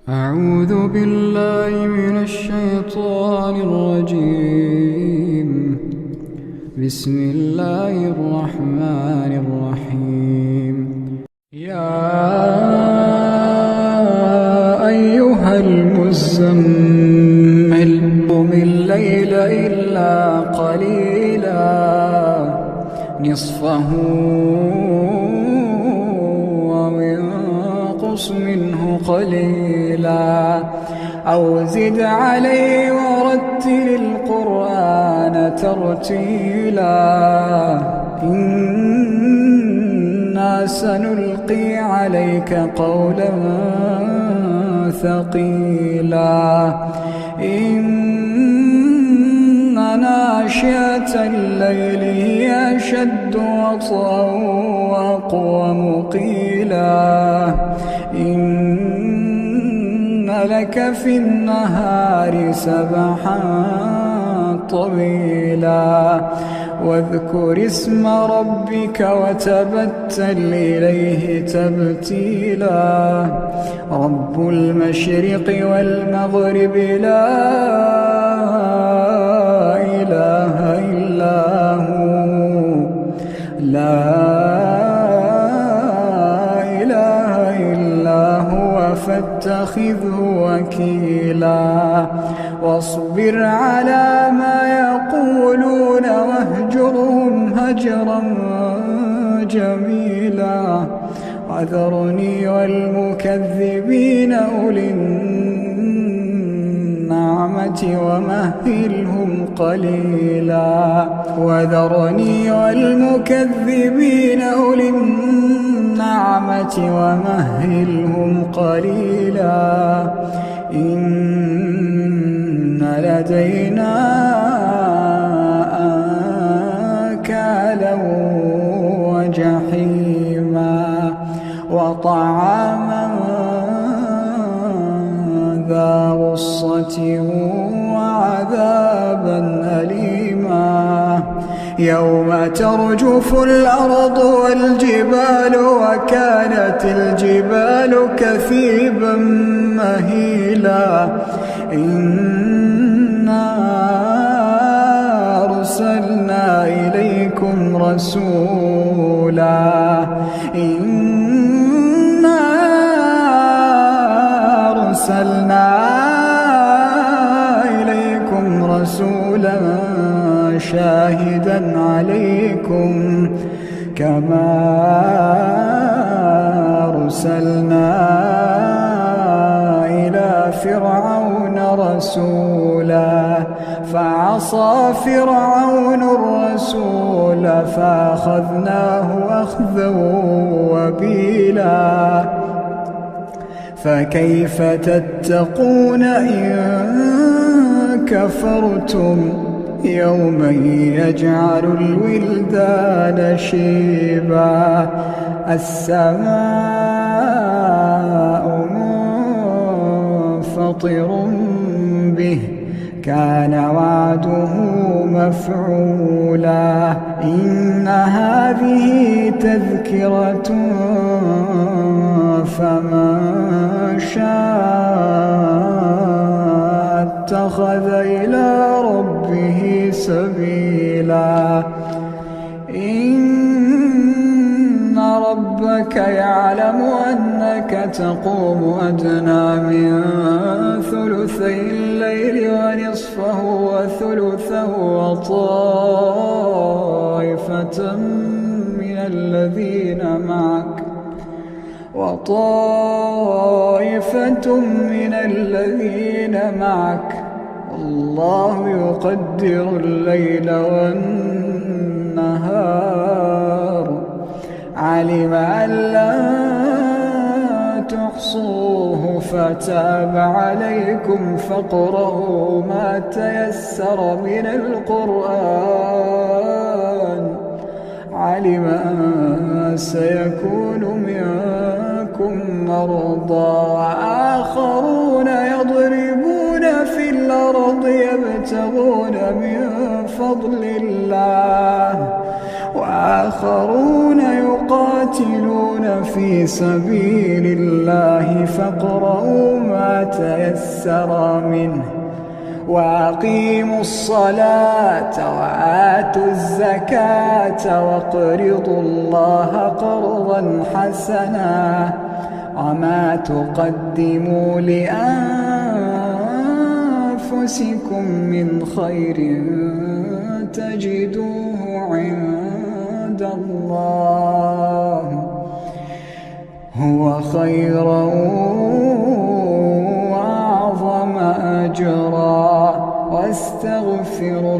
أعوذ بالله من الشيطان الرجيم. بسم الله الرحمن الرحيم. يا أيها المزمل قم الليل إلا قليلا نصفه أو انقص منه قليلا أو زد عليه ورتل القرآن ترتيلا إنا سنلقي عليك قولا ثقيلا إن ناشئة الليل هي أشد وطئا وأقوم قيلا إن لك في النهار سبحا طويلا واذكر اسم ربك وتبتل إليه تبتيلا رب المشرق والمغرب لا إله إلا هو فاتخذه وكيلا واصبر على ما يقولون واهجرهم هجرا جميلا وذرني والمكذبين أولي النعمة ومهلهم قليلا وذرني والمكذبين أولي النعمة ومهلهم قليلا إن لدينا أنكالا وجحيما وطعاما ذا غصة وعذابا أليما يوم ترجف الأرض والجبال وكانت الجبال كثيبا مهيلا إنا أرسلنا إليكم رسولا شاهدا عليكم كما أرسلنا إلى فرعون رسولا فعصى فرعون الرسول فأخذناه أخذا وبيلا فكيف تتقون إن كفرتم يوما يجعل الولدان شيبا السماء منفطر به كان وعده مفعولا إن هذه تذكرة فمن شاء اتخذ إلى ربه سبيلا إن ربك يعلم أنك تقوم أدنى من ثلثي الليل ونصفه وثلثه وطائفة من الذين معك الله يقدر الليل والنهار علم أن لا تحصوه فتاب عليكم فاقرؤوا ما تيسر من القرآن علم أن سيكون منكم مرضى وآخرون يضربون في الأرض يبتغون من فضل الله وآخرون يقاتلون في سبيل الله فاقرؤوا ما تيسر منه وأقيموا الصلاة وآتوا الزكاة وأقرضوا الله قرضا حسنا وما تقدموا لأنفسكم من خير تجدوه عند الله هو خيرا وأعظم أجرا واستغفروا